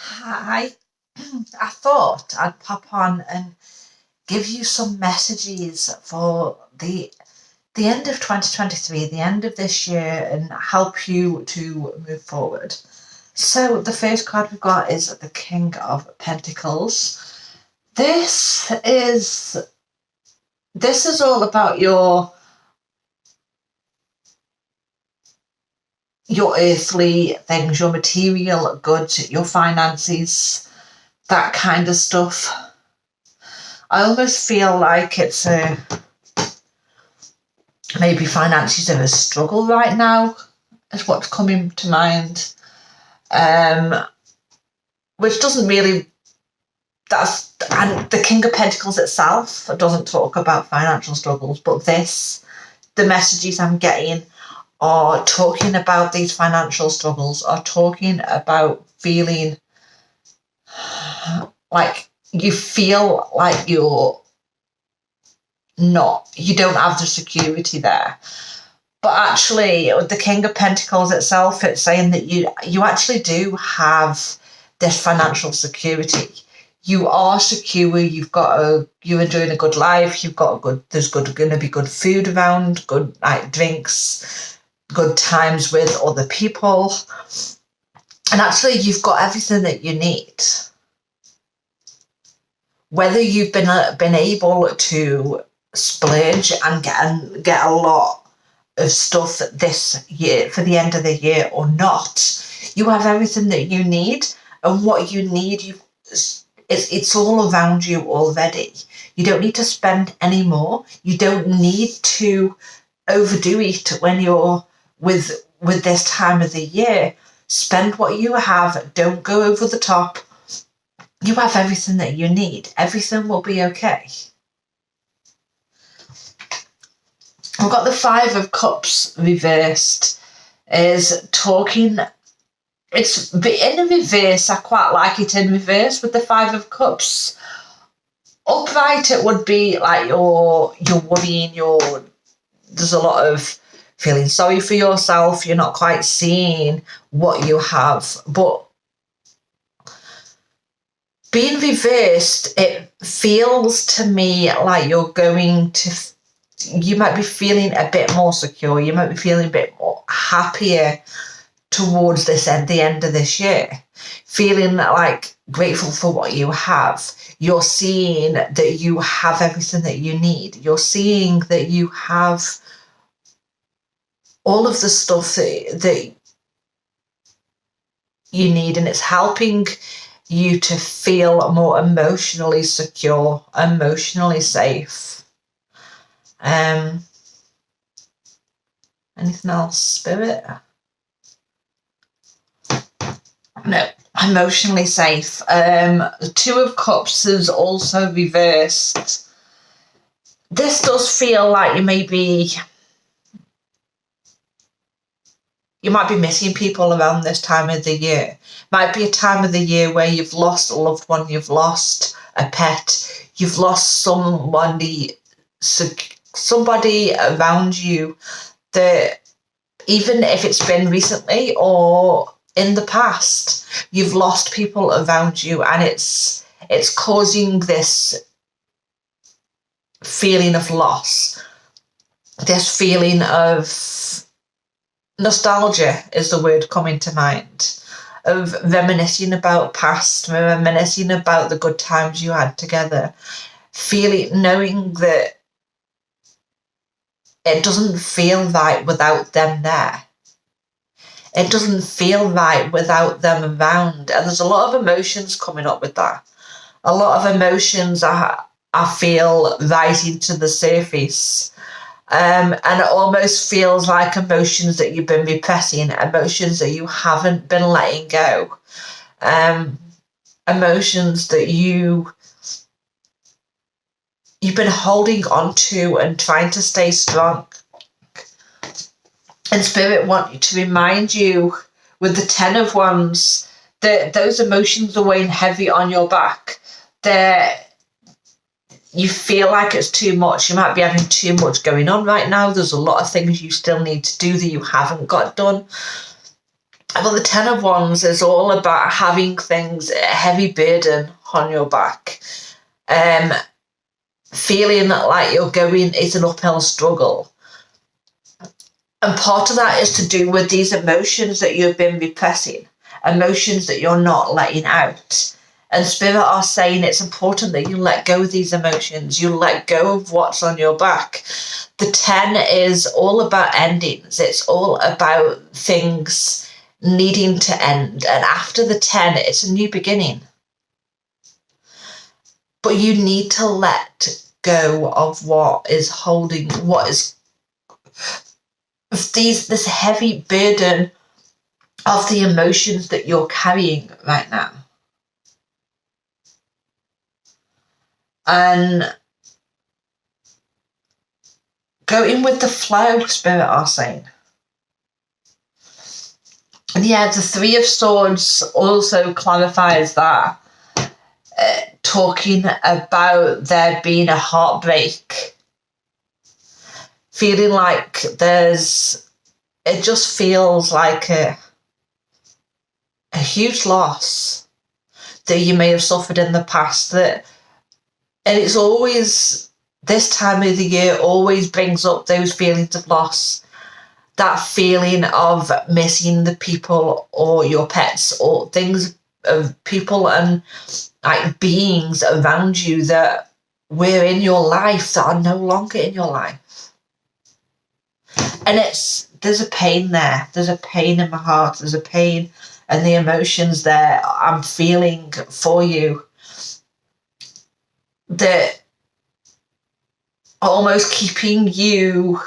Hi, I thought I'd pop on and give you some messages for the end of 2023, the end of this year, and help you to move forward. So the first card we've got is the King of Pentacles. This is all about your earthly things, your material goods, your finances, that kind of stuff. I almost feel like it's maybe finances are a struggle right now, is what's coming to mind. Which doesn't really, and the King of Pentacles itself doesn't talk about financial struggles, but the messages I'm getting are talking about these financial struggles, are talking about feeling like you feel like you don't have the security there. But actually, the King of Pentacles itself, it's saying that you actually do have this financial security. You are secure. You're enjoying a good life. There's going to be good food around, good drinks, good times with other people, and actually, you've got everything that you need. Whether you've been able to splurge and get a lot of stuff this year for the end of the year or not, you have everything that you need, and what you need, it's all around you already. You don't need to spend any more. You don't need to overdo it when you're with this time of the year. Spend what you have. Don't go over the top. You have everything that you need. Everything will be okay. We've got the Five of Cups reversed. It's in the reverse. I quite like it in reverse with the Five of Cups. Upright, it would be like you're worrying. There's a lot of feeling sorry for yourself. You're not quite seeing what you have, but being reversed, it feels to me like you might be feeling a bit more secure. You might be feeling a bit more happier towards the end of this year. Feeling like grateful for what you have. You're seeing that you have everything that you need. You're seeing that you have all of the stuff that you need, and it's helping you to feel more emotionally secure, emotionally safe. Anything else, Spirit? No, emotionally safe. The Two of Cups is also reversed. This does feel like you might be missing people around this time of the year. Might be a time of the year where you've lost a loved one, you've lost a pet, you've lost somebody around you that, even if it's been recently or in the past, you've lost people around you, and it's causing this feeling of loss, this feeling of nostalgia is the word coming to mind, of reminiscing about past, reminiscing about the good times you had together, knowing that it doesn't feel right without them there. It doesn't feel right without them around. And there's a lot of emotions coming up with that. A lot of emotions I feel rising to the surface. And it almost feels like emotions that you've been repressing, emotions that you haven't been letting go, emotions that you've been holding on to and trying to stay strong. And Spirit want to remind you with the Ten of Wands that those emotions are weighing heavy on your back. You feel like it's too much. You might be having too much going on right now. There's a lot of things you still need to do that you haven't got done. Well, the Ten of Wands is all about having things, a heavy burden on your back. Feeling like you're going, it's an uphill struggle. And part of that is to do with these emotions that you've been repressing, emotions that you're not letting out. And Spirit are saying it's important that you let go of these emotions, you let go of what's on your back. The 10 is all about endings. It's all about things needing to end. And after the 10, it's a new beginning. But you need to let go of what is holding, what is this heavy burden of the emotions that you're carrying right now. And going with the flow, Spirit are saying. And yeah, the Three of Swords also clarifies that, talking about there being a heartbreak, feeling like it just feels like a huge loss that you may have suffered in the past. And it's always, this time of the year always brings up those feelings of loss, that feeling of missing the people or your pets or things of people and like beings around you that were in your life that are no longer in your life. And there's a pain there. There's a pain in my heart. There's a pain and the emotions there I'm feeling for you that are almost keeping you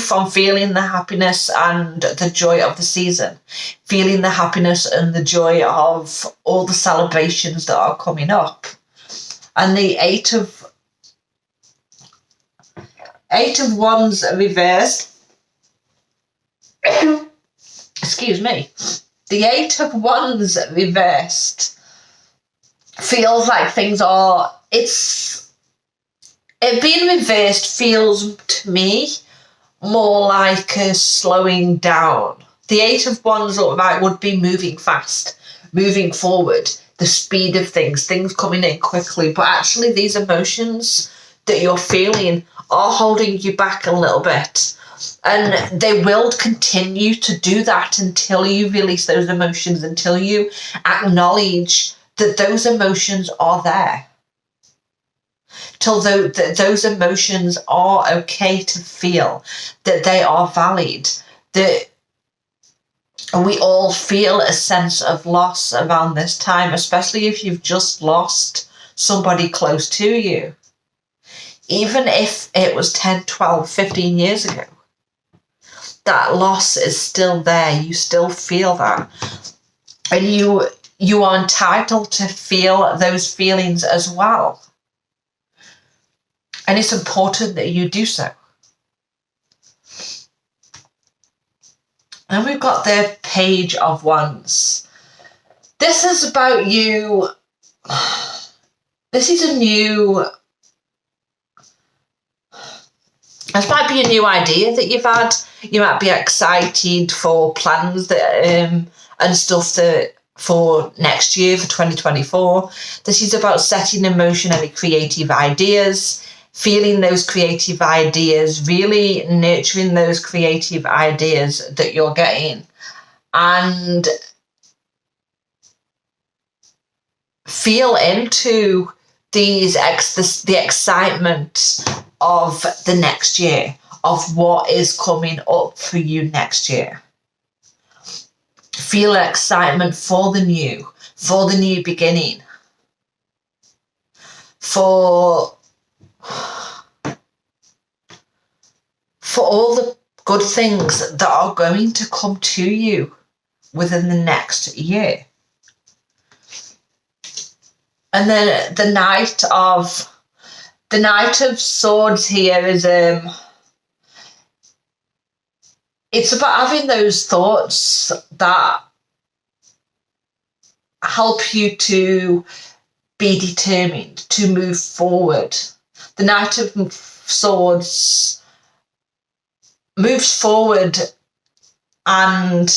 from feeling the happiness and the joy of the season, feeling the happiness and the joy of all the celebrations that are coming up. And the Eight of Wands reversed. Excuse me. The Eight of Wands reversed feels like things are, it being reversed feels to me more like a slowing down. The Eight of Wands would be moving fast, moving forward, the speed of things coming in quickly. But actually these emotions that you're feeling are holding you back a little bit. And they will continue to do that until you release those emotions, until you acknowledge that those emotions are there. Till those emotions are okay to feel, that they are valid, that we all feel a sense of loss around this time, especially if you've just lost somebody close to you. Even if it was 10, 12, 15 years ago, that loss is still there. You still feel that. And you are entitled to feel those feelings as well. And it's important that you do so. And we've got the Page of Wands. This is about you. This is this might be a new idea that you've had. You might be excited for plans that and stuff that for next year, for 2024. This is about setting in motion any creative ideas, feeling those creative ideas, really nurturing those creative ideas that you're getting, and feel into the excitement of the next year, of what is coming up for you next year. Feel excitement for the new beginning, for all the good things that are going to come to you within the next year. And then the Knight of Swords here is it's about having those thoughts that help you to be determined, to move forward. The Knight of Swords moves forward and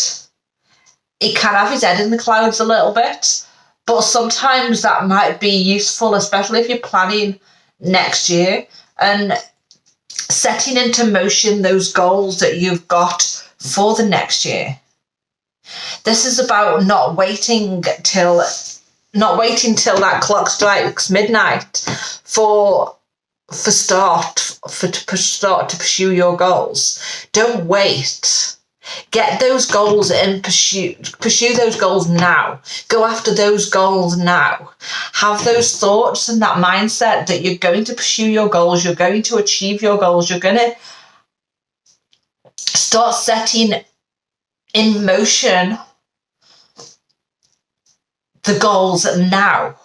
he can have his head in the clouds a little bit, but sometimes that might be useful, especially if you're planning next year and setting into motion those goals that you've got for the next year. This is about not waiting till that clock strikes midnight to pursue your goals. Don't wait. Get those goals and pursue those goals now. Go after those goals now. Have those thoughts and that mindset that you're going to pursue your goals, you're going to achieve your goals, you're going to start setting in motion the goals now.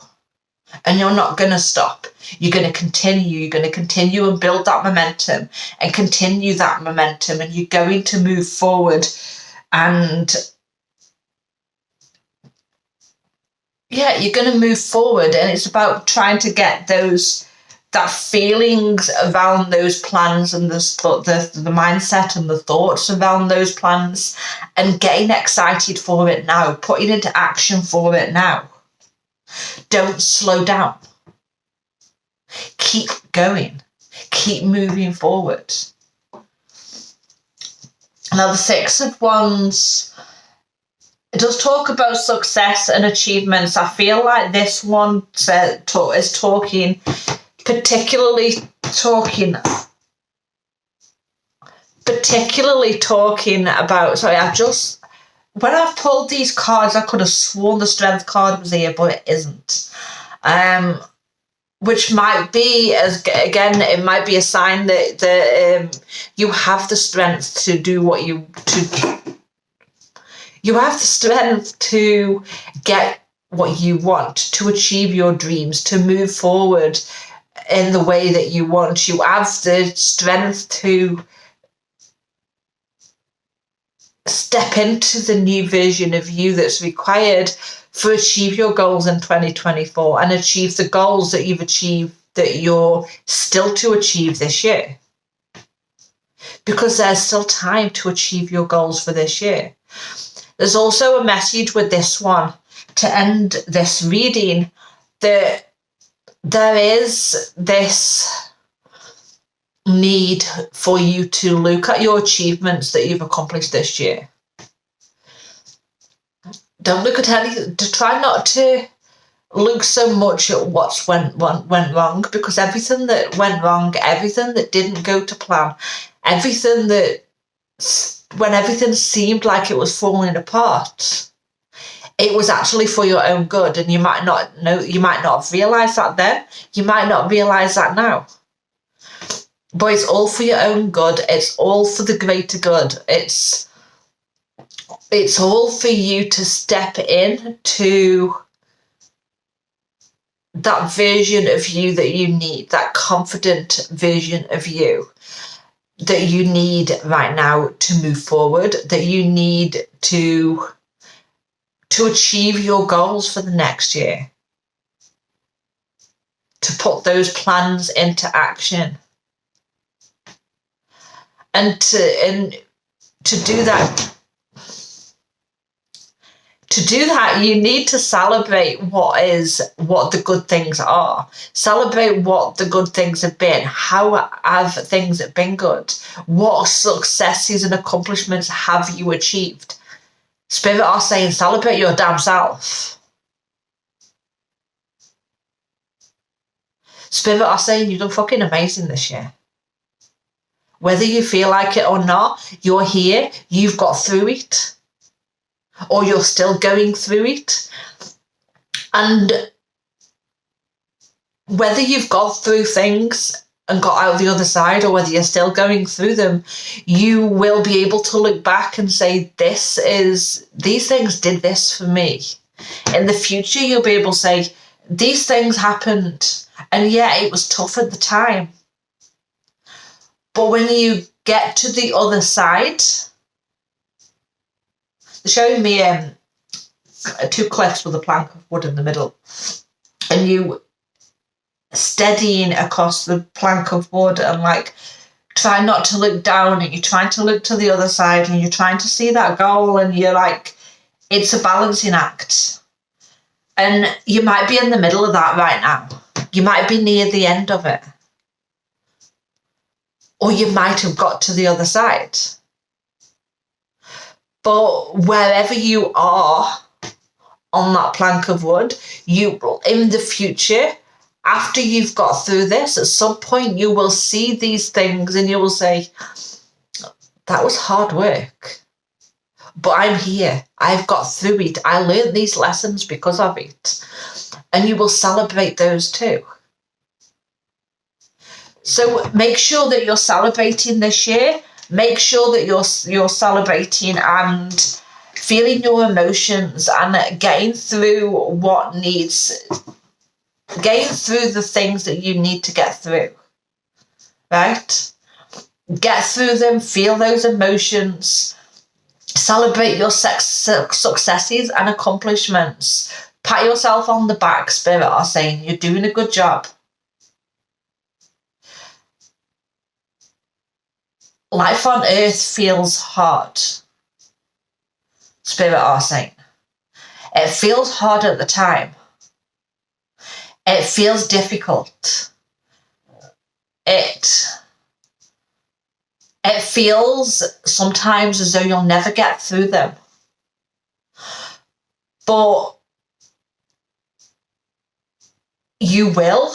And you're not going to stop. You're going to continue and build that momentum and continue that momentum, and you're going to move forward. And yeah, you're going to move forward, and it's about trying to get that feelings around those plans and the mindset and the thoughts around those plans, and getting excited for it now, putting into action for it now. Don't slow down. Keep going. Keep moving forward. Now, the Six of Wands, it does talk about success and achievements. I feel like this one is particularly talking about, when I've pulled these cards, I could have sworn the Strength card was here, but it isn't. Which might be, it might be a sign that you have the strength to do what you have the strength to get what you want, to achieve your dreams, to move forward in the way that you want. You have the strength to step into the new version of you that's required to achieve your goals in 2024 and achieve the goals that you've achieved that you're still to achieve this year. Because there's still time to achieve your goals for this year. There's also a message with this one to end this reading, that there is this need for you to look at your achievements that you've accomplished this year. Don't look at anything. To try not to look so much at what went wrong, because everything that went wrong, everything that didn't go to plan, when everything seemed like it was falling apart, it was actually for your own good. And you might not have realised that then. You might not realise that now. But it's all for your own good. It's all for the greater good. It's all for you to step in to that version of you that you need, that confident version of you that you need right now to move forward, that you need to achieve your goals for the next year, to put those plans into action. And to do that, you need to celebrate what the good things are. Celebrate what the good things have been. How have things been good? What successes and accomplishments have you achieved? Spirit are saying, celebrate your damn self. Spirit are saying, you've done fucking amazing this year. Whether you feel like it or not, you're here, you've got through it. Or you're still going through it. And whether you've got through things and got out the other side, or whether you're still going through them, you will be able to look back and say, these things did this for me. In the future, you'll be able to say, these things happened. And yeah, it was tough at the time. But when you get to the other side, they're showing me two cliffs with a plank of wood in the middle, and you steadying across the plank of wood and like try not to look down, and you're trying to look to the other side, and you're trying to see that goal, and you're like, it's a balancing act. And you might be in the middle of that right now. You might be near the end of it. Or you might have got to the other side. But wherever you are on that plank of wood, you in the future, after you've got through this, at some point you will see these things and you will say, that was hard work. But I'm here. I've got through it. I learned these lessons because of it. And you will celebrate those too. So make sure that you're celebrating this year. Make sure that you're celebrating and feeling your emotions and getting through getting through the things that you need to get through. Right? Get through them, feel those emotions, celebrate your successes and accomplishments. Pat yourself on the back, Spirit are saying you're doing a good job. Life on earth feels hard, Spirit are saying. It feels hard at the time. It feels difficult. It feels sometimes as though you'll never get through them. But you will.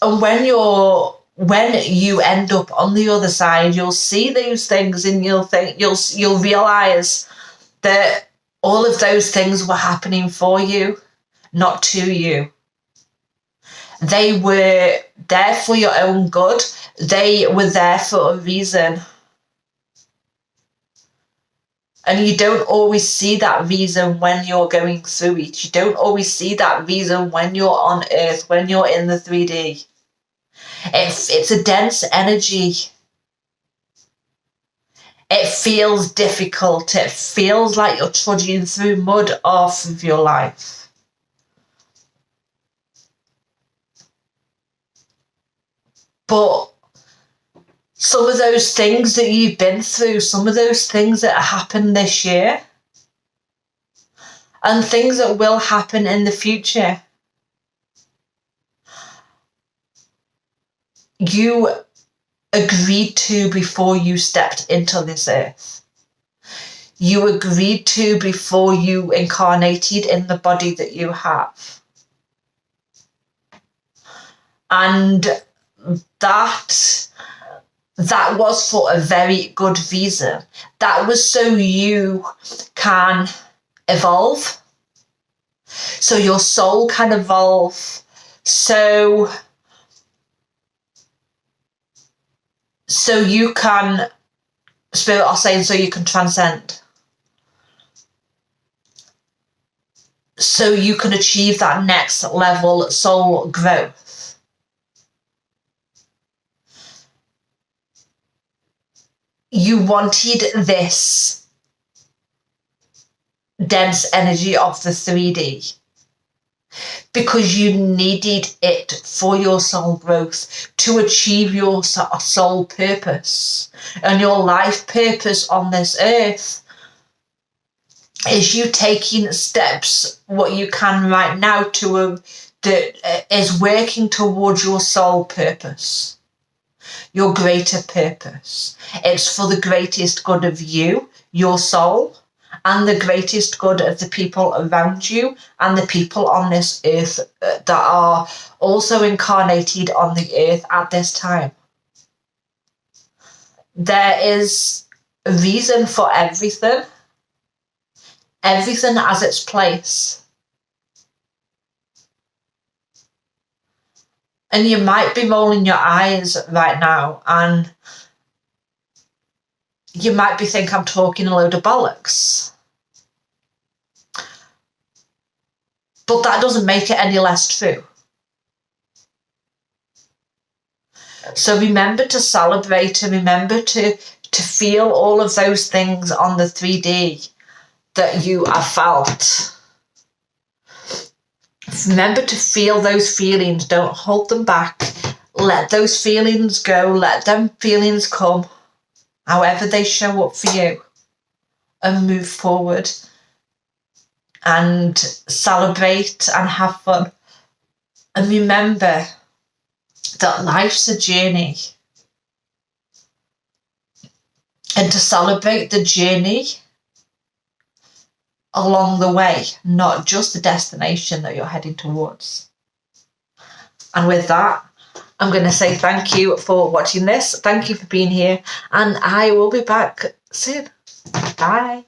And when you end up on the other side, you'll see those things and you'll realize that all of those things were happening for you, not to you. They were there for your own good. They were there for a reason. And you don't always see that reason when you're going through it. You don't always see that reason when you're on earth, when you're in the 3D. It's a dense energy. It feels difficult. It feels like you're trudging through mud off of your life. But some of those things that you've been through, some of those things that happened this year, and things that will happen in the future, you agreed to before you stepped into this earth. You agreed to before you incarnated in the body that you have. And that was for a very good reason. That was so you can evolve, so your soul can evolve, so you can, Spirit are saying, so you can transcend, so you can achieve that next level soul growth. You wanted this dense energy of the 3D because you needed it for your soul growth, to achieve your soul purpose. And your life purpose on this earth is you taking steps, what you can right now, that is working towards your soul purpose. Your greater purpose. It's for the greatest good of you, your soul, and the greatest good of the people around you and the people on this earth that are also incarnated on the earth at this time. There is a reason for everything. Everything has its place. And you might be rolling your eyes right now and you might be thinking I'm talking a load of bollocks. But that doesn't make it any less true. So remember to celebrate and remember to feel all of those things on the 3D that you have felt. Remember to feel those feelings. Don't hold them back. Let those feelings go. Let them feelings come, however they show up for you, and move forward and celebrate and have fun. And remember that life's a journey. And to celebrate the journey along the way, not just the destination that you're heading towards. And with that, I'm going to say thank you for watching this. Thank you for being here. And I will be back soon. Bye.